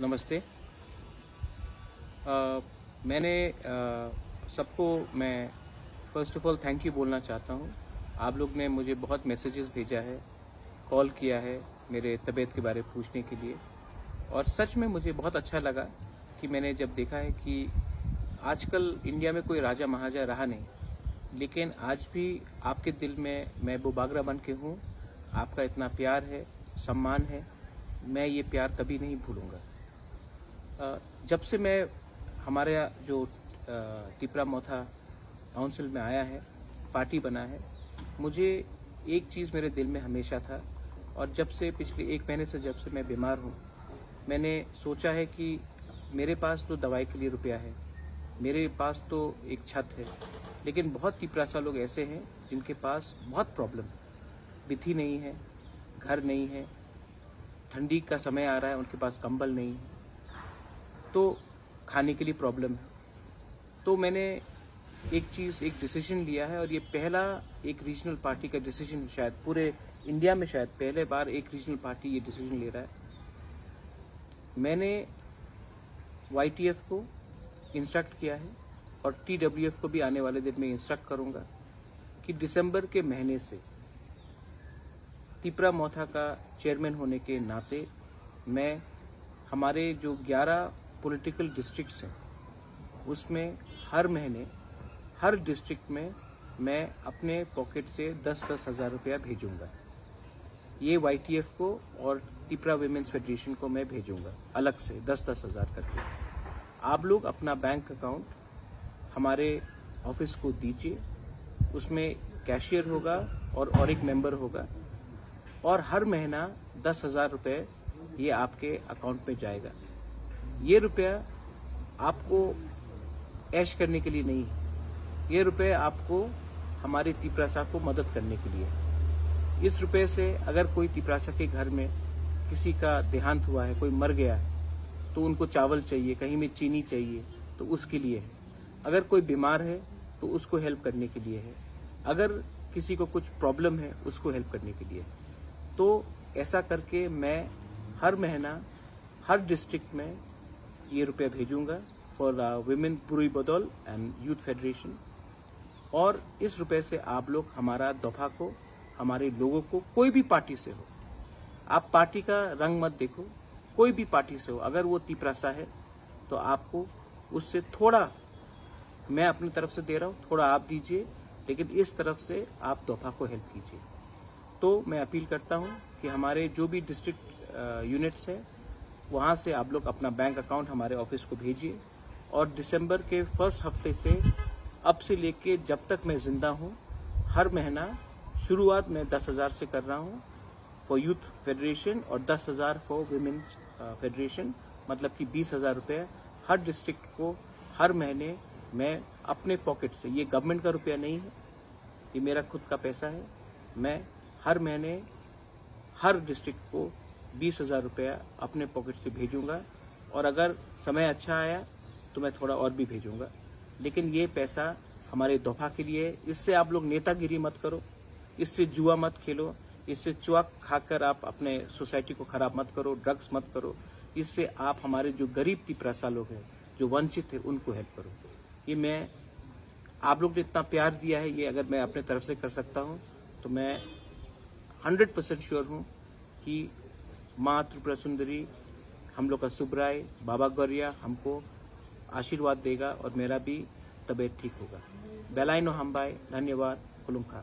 नमस्ते। मैंने सबको मैं first of all thank you बोलना चाहता हूँ। आप लोग ने मुझे बहुत मैसेजेस भेजा है, कॉल किया है मेरे तबीयत के बारे में पूछने के लिए, और सच में मुझे बहुत अच्छा लगा कि मैंने जब देखा है कि आजकल इंडिया में कोई राजा महाराजा रहा नहीं, लेकिन आज भी आपके दिल में मैं वो बागरा बन के हूँ। आपका इतना प्यार है, सम्मान है, मैं ये प्यार कभी नहीं भूलूँगा। जब से मैं हमारे जो तिपरा मोथा काउंसिल में आया है, पार्टी बना है, मुझे एक चीज़ मेरे दिल में हमेशा था, और जब से पिछले 1 महीने से जब से मैं बीमार हूँ, मैंने सोचा है कि मेरे पास तो दवाई के लिए रुपया है, मेरे पास तो एक छत है, लेकिन बहुत तिपरासा लोग ऐसे हैं जिनके पास बहुत प्रॉब्लम, बिथी नहीं है, घर नहीं है, ठंडी का समय आ रहा है, उनके पास कंबल नहीं है, तो खाने के लिए प्रॉब्लम है। तो मैंने एक डिसीजन लिया है, और ये पहला एक रीजनल पार्टी का डिसीजन, शायद पूरे इंडिया में शायद पहले बार एक रीजनल पार्टी ये डिसीजन ले रहा है। मैंने YTF को इंस्ट्रक्ट किया है, और TWF को भी आने वाले दिन में इंस्ट्रक्ट करूंगा कि दिसंबर के महीने से तिपरा मोथा का चेयरमैन होने के नाते मैं हमारे जो 11 पॉलिटिकल डिस्ट्रिक्ट्स हैं उसमें हर महीने हर डिस्ट्रिक्ट में मैं अपने पॉकेट से 10-10 हज़ार रुपया भेजूंगा। ये YTF को और तिपरा विमेंस फेडरेशन को मैं भेजूंगा अलग से 10-10 हज़ार करके। आप लोग अपना बैंक अकाउंट हमारे ऑफिस को दीजिए, उसमें कैशियर होगा और एक मेंबर होगा, और हर महीना 10,000 रुपये ये आपके अकाउंट में जाएगा। ये रुपया आपको ऐश करने के लिए नहीं है, ये रुपये आपको हमारे तिपरासा को मदद करने के लिए है। इस रुपये से अगर कोई तिपरासा के घर में किसी का देहांत हुआ है, कोई मर गया है, तो उनको चावल चाहिए, कहीं में चीनी चाहिए, तो उसके लिए है। अगर कोई बीमार है तो उसको हेल्प करने के लिए है। अगर किसी को कुछ प्रॉब्लम है उसको हेल्प करने के लिए है। तो ऐसा करके मैं हर महीना हर डिस्ट्रिक्ट में ये रुपया भेजूंगा फॉर विमेन पुरुई बदौल एंड यूथ फेडरेशन। और इस रुपये से आप लोग हमारा दफा को, हमारे लोगों को, कोई भी पार्टी से हो, आप पार्टी का रंग मत देखो, कोई भी पार्टी से हो, अगर वो तिपरासा है तो आपको उससे थोड़ा, मैं अपनी तरफ से दे रहा हूँ, थोड़ा आप दीजिए, लेकिन इस तरफ से आप दफा को हेल्प कीजिए। तो मैं अपील करता हूँ कि हमारे जो भी डिस्ट्रिक्ट यूनिट्स है वहाँ से आप लोग अपना बैंक अकाउंट हमारे ऑफिस को भेजिए, और दिसंबर के फर्स्ट हफ्ते से अब से लेके जब तक मैं जिंदा हूँ, हर महीना शुरुआत मैं 10,000 से कर रहा हूँ फॉर यूथ फेडरेशन और 10,000 फॉर विमेंस फेडरेशन, मतलब कि 20,000 रुपये हर डिस्ट्रिक्ट को हर महीने मैं अपने पॉकेट से, ये गवर्नमेंट का रुपया नहीं है, ये मेरा खुद का पैसा है, मैं हर महीने हर डिस्ट्रिक्ट को 20,000 रुपया अपने पॉकेट से भेजूंगा। और अगर समय अच्छा आया तो मैं थोड़ा और भी भेजूंगा, लेकिन ये पैसा हमारे दफा के लिए है। इससे आप लोग नेतागिरी मत करो, इससे जुआ मत खेलो, इससे चुआ खाकर आप अपने सोसाइटी को खराब मत करो, ड्रग्स मत करो। इससे आप हमारे जो गरीब तिपरासा लोग हैं, जो वंचित है, उनको हेल्प करो। ये मैं, आप लोग ने इतना प्यार दिया है, ये अगर मैं अपने तरफ से कर सकता हूँ तो मैं 100% श्योर हूँ कि माँ त्रिपुरा सुंदरी, हम लोग का सुब्राय, बाबा गौरिया हमको आशीर्वाद देगा और मेरा भी तबीयत ठीक होगा। बेलाइनो हम्बाई, धन्यवाद, कुलुमखा।